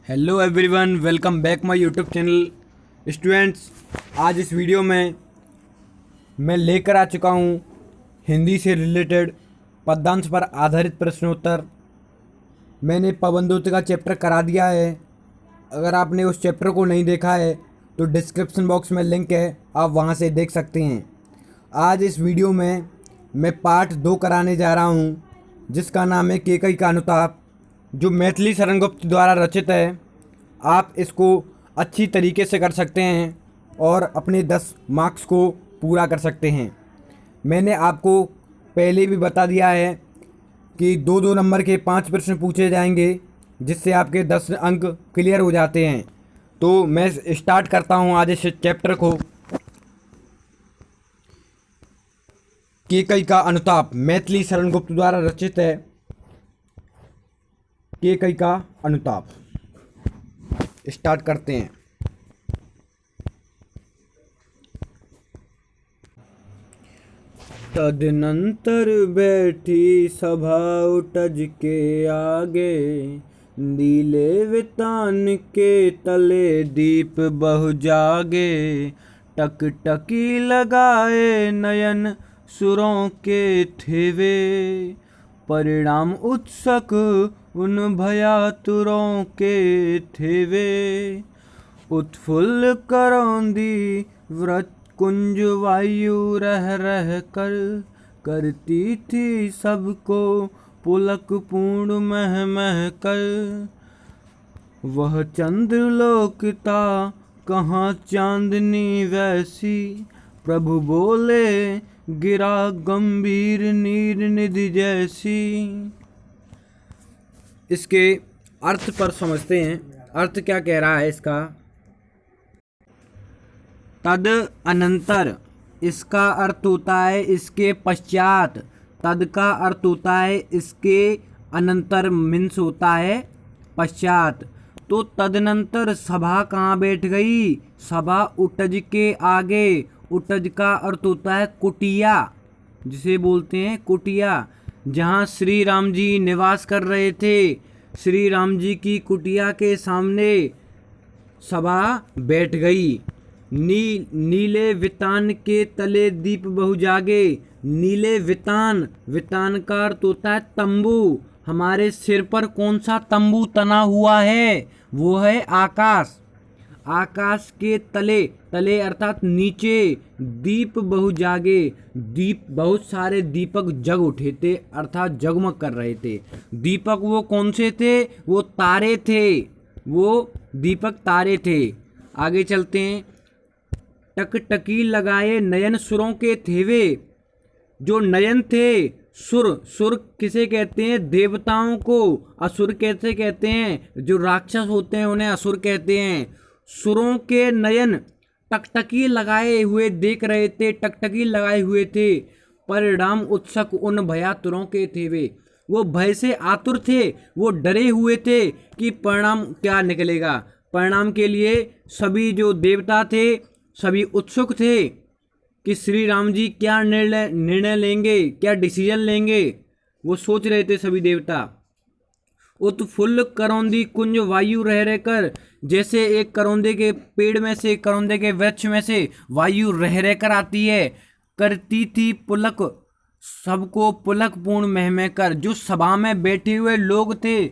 Hello everyone, welcome back my YouTube channel. Students, आज इस video में मैं लेकर आ चुका हूँ हिंदी से रिलेटेड पद्यांश पर आधारित प्रश्नोत्तर। मैंने पवनदूत का चैप्टर करा दिया है। अगर आपने उस चैप्टर को नहीं देखा है तो डिस्क्रिप्शन बॉक्स में लिंक है, आप वहाँ से देख सकते हैं। आज इस वीडियो में मैं पार्ट 2 कराने जा रहा हूँ, जिसका नाम है केकई का अनुताप, जो मैथिली शरण गुप्त द्वारा रचित है। आप इसको अच्छी तरीके से कर सकते हैं और अपने 10 मार्क्स को पूरा कर सकते हैं। मैंने आपको पहले भी बता दिया है कि 2-2 नंबर के 5 प्रश्न पूछे जाएंगे, जिससे आपके 10 अंक क्लियर हो जाते हैं। तो मैं स्टार्ट करता हूं आज इस चैप्टर को। केकई का अनुताप मैथिली शरण गुप्त द्वारा रचित है। केकई का अनुताप स्टार्ट करते हैं। तदनंतर बैठी सभा उटज के आगे, नीले वितान के तले दीप बहु जागे। टकटकी लगाए नयन सुरों के थेवे, परिणाम उत्सुक उन भयातुरों के थेवे। उत्फुल्ल करौंदी व्रत कुंज वायु रह रह कर, करती थी सबको पुलक पूर्ण मह मह कर। वह चंद्रलोकता कहाँ चांदनी वैसी, प्रभु बोले गिरा गंभीर नीर निधि जैसी। इसके अर्थ पर समझते हैं। अर्थ क्या कह रहा है इसका। तद अनंतर, इसका अर्थ होता है इसके पश्चात। तद का अर्थ होता है इसके अनंतर, मीन्स होता है पश्चात। तो तदनंतर सभा कहाँ बैठ गई? सभा उटज के आगे। उटज का अर्थ होता है कुटिया, जिसे बोलते हैं कुटिया, जहाँ श्री राम जी निवास कर रहे थे। श्री राम जी की कुटिया के सामने सभा बैठ गई। नीले वितान के तले दीप बहु जागे। नीले वितान, वितान का अर्थ होता है तंबू। हमारे सिर पर कौन सा तंबू तना हुआ है? वो है आकाश। आकाश के तले, तले अर्थात नीचे, दीप बहु जागे। दीप, बहुत सारे दीपक जग उठे थे, अर्थात जगमग कर रहे थे। दीपक वो कौन से थे? वो तारे थे, वो दीपक तारे थे। आगे चलते हैं। टकटकी लगाए नयन सुरों के थेवे। जो नयन थे, सुर, सुर किसे कहते हैं? देवताओं को। असुर कैसे कहते हैं? जो राक्षस होते हैं उन्हें असुर कहते हैं। सुरों के नयन टकटकी लगाए हुए देख रहे थे, टकटकी लगाए हुए थे। परिणाम उत्सुक उन भयातुरों के थेवे। वो भय से आतुर थे, वो डरे हुए थे कि परिणाम क्या निकलेगा। परिणाम के लिए सभी जो देवता थे सभी उत्सुक थे कि श्री राम जी क्या निर्णय लेंगे, क्या डिसीजन लेंगे। वो सोच रहे थे सभी देवता। उत्फुल्ल करौंदी कुंज वायु रह रहकर, जैसे एक करौंदे के पेड़ में से, करौंदे के वृक्ष में से वायु रह रहकर आती है। करती थी पुलक, सबको पुलक पूर्ण मह मह कर। जो सभा में बैठे हुए लोग थे,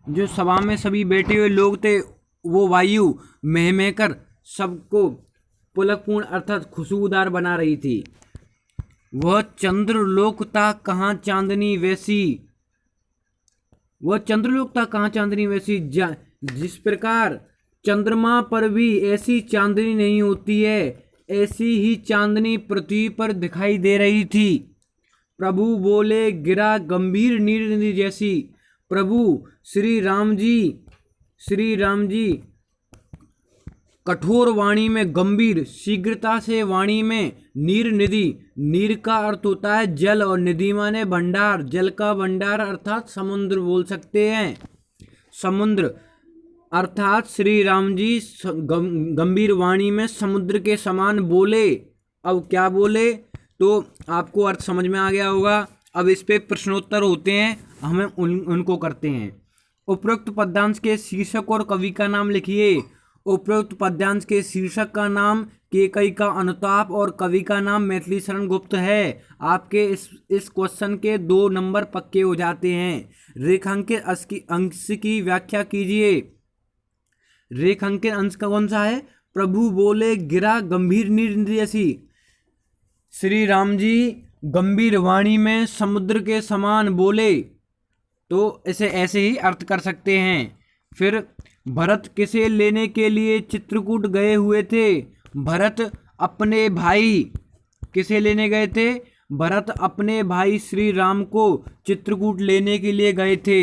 जो सभा में सभी बैठे हुए लोग थे, वो वायु मह मह कर सबको पुलकपूर्ण अर्थात खुशबूदार बना रही थी। वह चंद्रलोकता कहाँ चांदनी वैसी। वह चंद्रलोकता कहाँ चांदनी वैसी, जिस प्रकार चंद्रमा पर भी ऐसी चांदनी नहीं होती है, ऐसी ही चांदनी पृथ्वी पर दिखाई दे रही थी। प्रभु बोले गिरा गंभीर नीर निधि जैसी। प्रभु श्री राम जी कठोर वाणी में, गंभीर शीघ्रता से वाणी में, नीर निधि, नीर का अर्थ होता है जल और निधि माने भंडार, जल का भंडार अर्थात समुद्र बोल सकते हैं। समुद्र अर्थात श्री राम जी गंभीर वाणी में समुद्र के समान बोले। अब क्या बोले तो आपको अर्थ समझ में आ गया होगा। अब इस पे प्रश्नोत्तर होते हैं, हमें उनको करते हैं। उपरोक्त पद्यांश के शीर्षक और कवि का नाम लिखिए। उपरोक्त पद्यांश के शीर्षक का नाम केकई का अनुताप और कवि का नाम मैथिली शरण गुप्त है। आपके इस क्वेश्चन के 2 नंबर पक्के हो जाते हैं। रेखांकित अंश की व्याख्या कीजिए। रेखांकित अंश का कौन सा है? प्रभु बोले गिरा गंभीर नीर जैसी। श्री राम जी गंभीर वाणी में समुद्र के समान बोले, तो इसे ऐसे ही अर्थ कर सकते हैं। फिर भरत किसे लेने के लिए चित्रकूट गए हुए थे? भरत अपने भाई किसे लेने गए थे? भरत अपने भाई श्री राम को चित्रकूट लेने के लिए गए थे।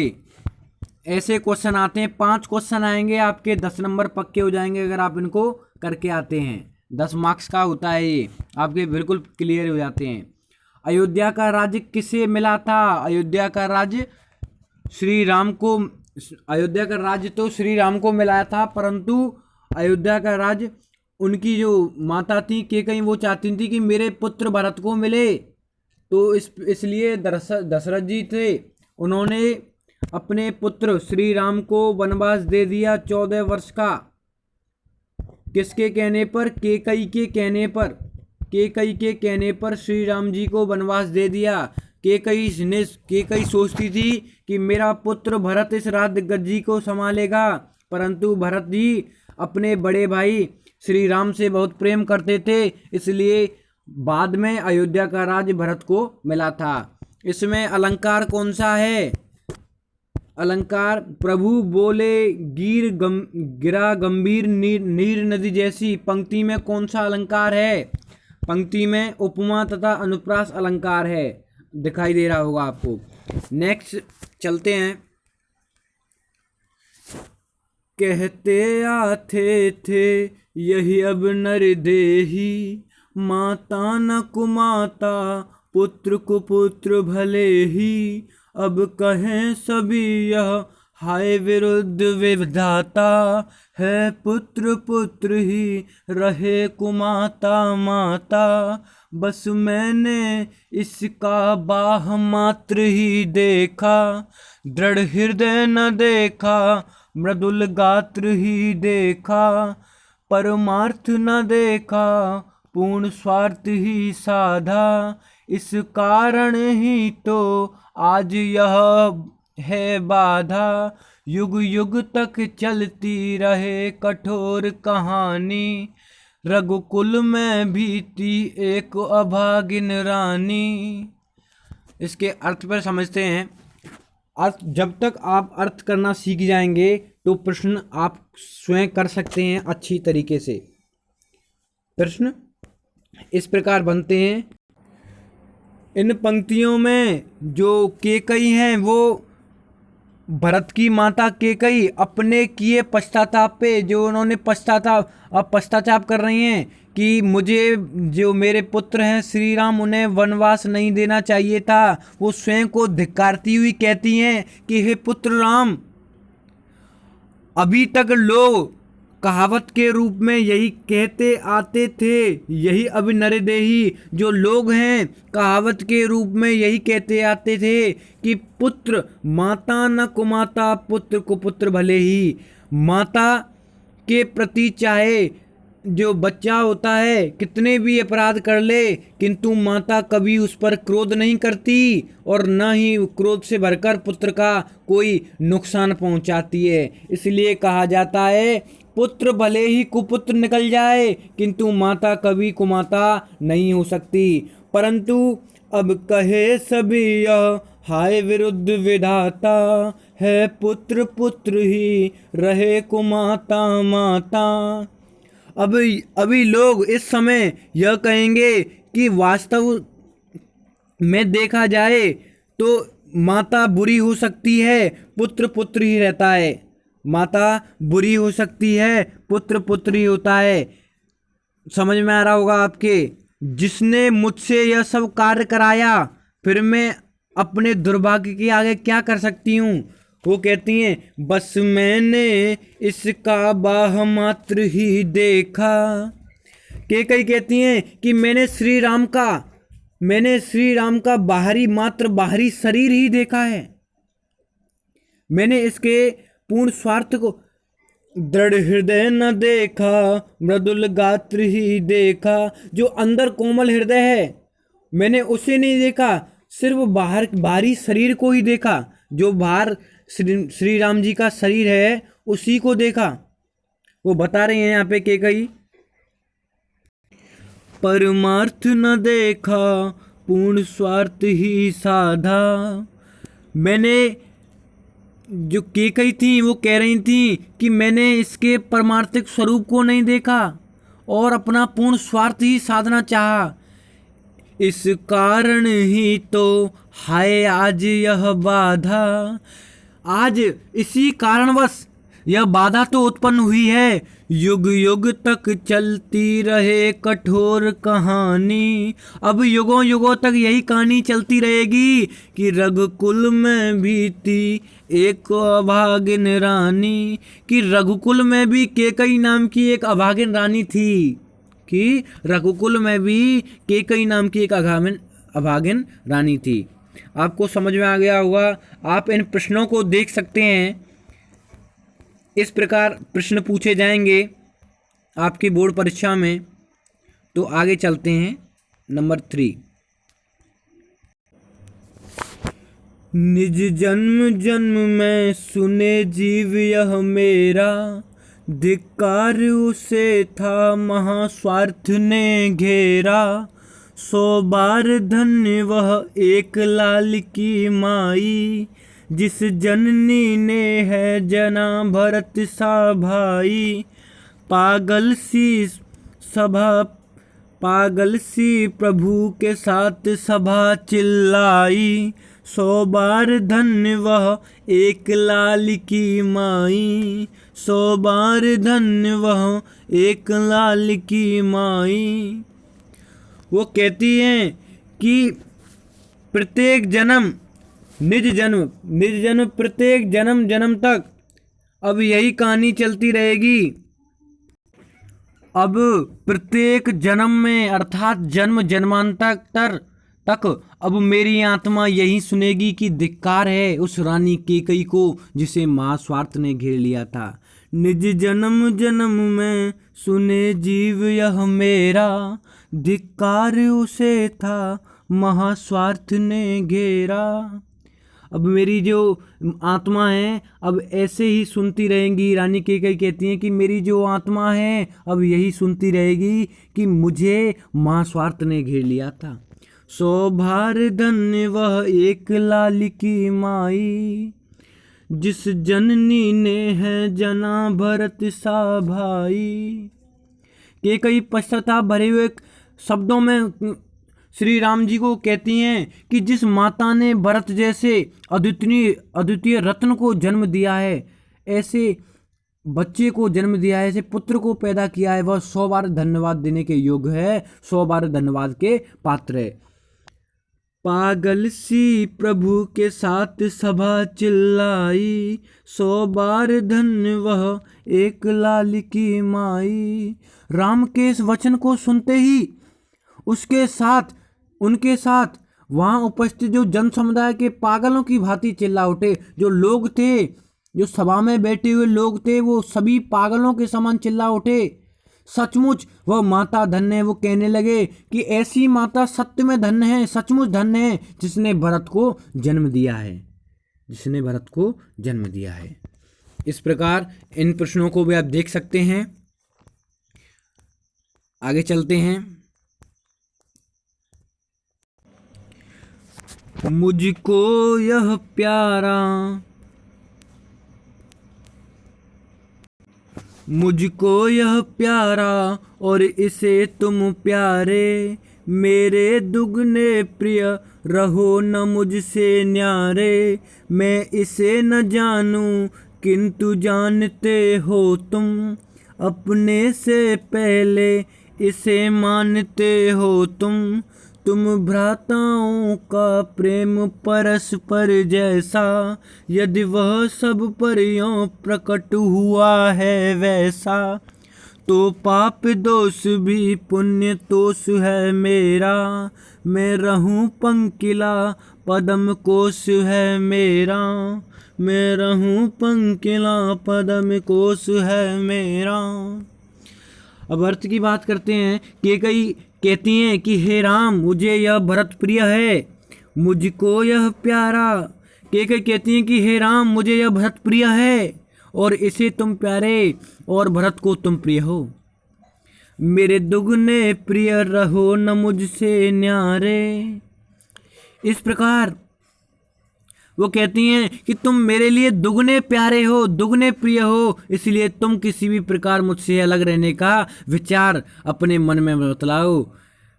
ऐसे क्वेश्चन आते हैं। 5 क्वेश्चन आएंगे आपके, 10 नंबर पक्के हो जाएंगे अगर आप इनको करके आते हैं। 10 मार्क्स का होता है ये, आपके बिल्कुल क्लियर हो जाते हैं। अयोध्या का राज्य किसे मिला था? अयोध्या का राज्य श्री राम को, अयोध्या का राज्य तो श्री राम को मिला था, परंतु अयोध्या का राज्य उनकी जो माता थी केकई, वो चाहती थी कि मेरे पुत्र भरत को मिले। तो इसलिए दशरथ जी थे, उन्होंने अपने पुत्र श्री राम को वनवास दे दिया 14 वर्ष का। किसके कहने पर? केकई के कहने पर। केकई के कहने पर श्री राम जी को वनवास दे दिया। केकई सोचती थी कि मेरा पुत्र भरत इस राज्य गद्दी को संभालेगा, परंतु भरत जी अपने बड़े भाई श्री राम से बहुत प्रेम करते थे, इसलिए बाद में अयोध्या का राज्य भरत को मिला था। इसमें अलंकार कौन सा है? अलंकार प्रभु बोले गिरा गंभीर नीर नदी जैसी। पंक्ति में कौन सा अलंकार है? पंक्ति में उपमा तथा अनुप्रास अलंकार है, दिखाई दे रहा होगा आपको। नेक्स्ट चलते हैं। कहते आते थे यही अब नर देही, माता न कुमाता पुत्र कुपुत्र भले ही। अब कहें सभी यह हाय विरुद्ध विधाता, है पुत्र पुत्र ही रहे कुमाता माता। बस मैंने इसका बाह मात्र ही देखा, दृढ़ हृदय न देखा, मृदुल गात्र ही देखा। परमार्थ न देखा, पूर्ण स्वार्थ ही साधा। इस कारण ही तो आज यह है बाधा, युग युग तक चलती रहे कठोर कहानी। रघुकुल में बीती एक अभागिन रानी। इसके अर्थ पर समझते हैं। अर्थ जब तक आप अर्थ करना सीख जाएंगे तो प्रश्न आप स्वयं कर सकते हैं अच्छी तरीके से। प्रश्न इस प्रकार बनते हैं। इन पंक्तियों में जो केकई हैं वो भरत की माता केकई अपने किए पश्चाताप पे, जो उन्होंने पश्चाताप कर रही हैं कि मुझे जो मेरे पुत्र हैं श्री राम, उन्हें वनवास नहीं देना चाहिए था। वो स्वयं को धिक्कारती हुई कहती हैं कि हे पुत्र राम, अभी तक लोग कहावत के रूप में यही कहते आते थे, यही अब नरदेही। जो लोग हैं कहावत के रूप में यही कहते आते थे कि पुत्र माता न कुमाता पुत्र कुपुत्र भले ही। माता के प्रति चाहे जो बच्चा होता है कितने भी अपराध कर ले, किंतु माता कभी उस पर क्रोध नहीं करती और न ही क्रोध से भरकर पुत्र का कोई नुकसान पहुंचाती है। इसलिए कहा जाता है पुत्र भले ही कुपुत्र निकल जाए, किंतु माता कभी कुमाता नहीं हो सकती। परंतु अब कहे सभी यह हाय विरुद्ध विधाता, है पुत्र पुत्र ही रहे कुमाता माता। अभी लोग इस समय यह कहेंगे कि वास्तव में देखा जाए तो माता बुरी हो सकती है, पुत्र पुत्र ही रहता है। माता बुरी हो सकती है, पुत्र पुत्र ही होता है। समझ में आ रहा होगा आपके। जिसने मुझसे यह सब कार्य कराया, फिर मैं अपने दुर्भाग्य के आगे क्या कर सकती हूँ। वो कहती हैं बस मैंने इसका बाह मात्र ही देखा। केकई कहती हैं कि मैंने श्री राम का बाहरी शरीर ही देखा है। मैंने इसके पूर्ण स्वार्थ को दृढ़ हृदय न देखा, मृदुल गात्र ही देखा। जो अंदर कोमल हृदय है मैंने उसे नहीं देखा, सिर्फ बाहर बाहरी शरीर को ही देखा। जो बाहर श्री राम जी का शरीर है उसी को देखा। वो बता रहे हैं यहाँ पे कैकेयी, परमार्थ न देखा पूर्ण स्वार्थ ही साधा। मैंने जो कैकेयी थी वो कह रही थी कि मैंने इसके परमार्थिक स्वरूप को नहीं देखा और अपना पूर्ण स्वार्थ ही साधना चाहा। इस कारण ही तो हाय आज यह बाधा। आज इसी कारणवश यह बाधा तो उत्पन्न हुई है। युग युग तक चलती रहे कठोर कहानी। अब युगों युगों तक यही कहानी चलती रहेगी कि रघुकुल में भी थी एक अभागिन रानी। कि रघुकुल में भी कैकेयी नाम की एक अभागिन रानी थी। कि रघुकुल में भी कैकेयी नाम की एक अभागिन रानी थी। आपको समझ में आ गया होगा। आप इन प्रश्नों को देख सकते हैं। इस प्रकार प्रश्न पूछे जाएंगे आपकी बोर्ड परीक्षा में। तो आगे चलते हैं। नंबर 3, निज जन्म जन्म में सुने जीव यह मेरा, धिक्कार उसे था महास्वार्थ ने घेरा। 100 बार धन्य वह एक लाल की माई, जिस जननी ने है जना भरत सा भाई। पागल सी प्रभु के साथ सभा चिल्लाई। 100 बार धन्य वह एक लाल की माई। 100 बार धन्य वह एक लाल की माई। वो कहती हैं कि प्रत्येक जन्म निज जन्म प्रत्येक जन्म तक अब यही कहानी चलती रहेगी। अब प्रत्येक जन्म में अर्थात जन्म जन्मांतर तक अब मेरी आत्मा यही सुनेगी कि धिक्कार है उस रानी कैकेयी को जिसे महास्वार्थ ने घेर लिया था। निज जन्म जन्म में सुने जीव यह मेरा, धिक्कार उसे था महास्वार्थ ने घेरा। अब मेरी जो आत्मा है अब ऐसे ही सुनती रहेंगी। रानी कैकेयी कहती हैं कि मेरी जो आत्मा है अब यही सुनती रहेगी कि मुझे महास्वार्थ ने घेर लिया था। 100 बार धन्य वह एक लाल की माई, जिस जननी ने है जना भरत सा भाई। कैकेयी पश्चाताप भरे हुए शब्दों में श्री राम जी को कहती हैं कि जिस माता ने भरत जैसे अद्वितीय रत्न को जन्म दिया है, ऐसे बच्चे को जन्म दिया है, ऐसे पुत्र को पैदा किया है, वह 100 बार धन्यवाद देने के योग्य है, 100 बार धन्यवाद के पात्र है। पागल सी प्रभु के साथ सभा चिल्लाई, 100 बार धन्य वह एक लाल की माई। राम के इस वचन को सुनते ही उनके साथ वहाँ उपस्थित जो जन समुदाय के पागलों की भांति चिल्ला उठे। जो लोग थे, जो सभा में बैठे हुए लोग थे, वो सभी पागलों के समान चिल्ला उठे। सचमुच वह माता धन्य है। वो कहने लगे कि ऐसी माता सत्य में धन्य है, सचमुच धन्य है, जिसने भरत को जन्म दिया है। इस प्रकार इन प्रश्नों को भी आप देख सकते हैं। आगे चलते हैं। मुझको यह प्यारा और इसे तुम प्यारे, मेरे दुगने प्रिय रहो न मुझसे न्यारे। मैं इसे न जानूं किंतु जानते हो तुम, अपने से पहले इसे मानते हो तुम। तुम भ्राताओं का प्रेम परस्पर जैसा, यदि वह सब पर यों प्रकट हुआ है वैसा। तो पाप दोष भी पुण्य दोष है मेरा, मैं रहूं पंकिला पदम कोश है मेरा। मैं रहूं पंकिला पदम कोश है मेरा। अब अर्थ की बात करते हैं। केकई कहती हैं कि हे राम मुझे यह भरत प्रिय है, मुझको यह प्यारा। केकई कहती हैं कि हे राम मुझे यह भरत प्रिय है और इसे तुम प्यारे और भरत को तुम प्रिय हो। मेरे दुगने प्रिय रहो न मुझसे न्यारे। इस प्रकार वो कहती हैं कि तुम मेरे लिए दुगने प्यारे हो, दुगने प्रिय हो, इसलिए तुम किसी भी प्रकार मुझसे अलग रहने का विचार अपने मन में बतलाओ।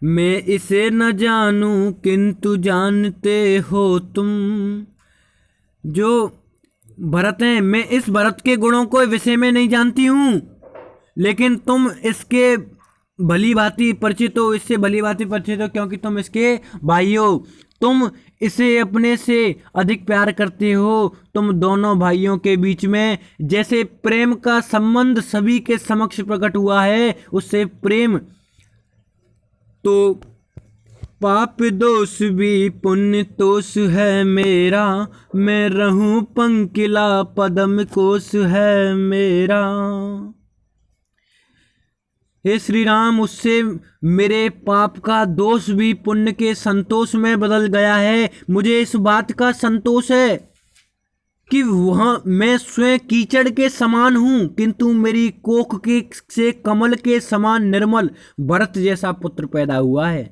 मैं इसे न जानूं किंतु जानते हो तुम। जो भरत हैं, मैं इस भरत के गुणों को विषय में नहीं जानती हूँ, लेकिन तुम इसके भली भांति परिचित हो, इससे भली भांति परिचित हो, क्योंकि तुम इसके भाई हो। तुम इसे अपने से अधिक प्यार करते हो। तुम दोनों भाइयों के बीच में जैसे प्रेम का संबंध सभी के समक्ष प्रकट हुआ है, उससे प्रेम तो पाप दोष भी पुण्य तोष है मेरा। मैं रहूं पंकिला पदम कोश है मेरा। हे श्री राम, उससे मेरे पाप का दोष भी पुण्य के संतोष में बदल गया है। मुझे इस बात का संतोष है कि वहाँ मैं स्वयं कीचड़ के समान हूँ, किंतु मेरी कोख के से कमल के समान निर्मल भरत जैसा पुत्र पैदा हुआ है।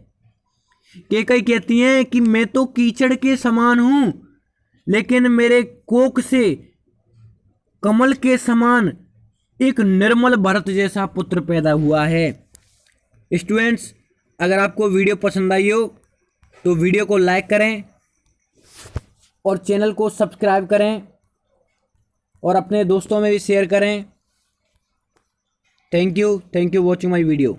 केकई कहती हैं कि मैं तो कीचड़ के समान हूँ, लेकिन मेरे कोख से कमल के समान एक निर्मल भरत जैसा पुत्र पैदा हुआ है। स्टूडेंट्स, अगर आपको वीडियो पसंद आई हो तो वीडियो को लाइक करें और चैनल को सब्सक्राइब करें और अपने दोस्तों में भी शेयर करें। Thank you watching my video.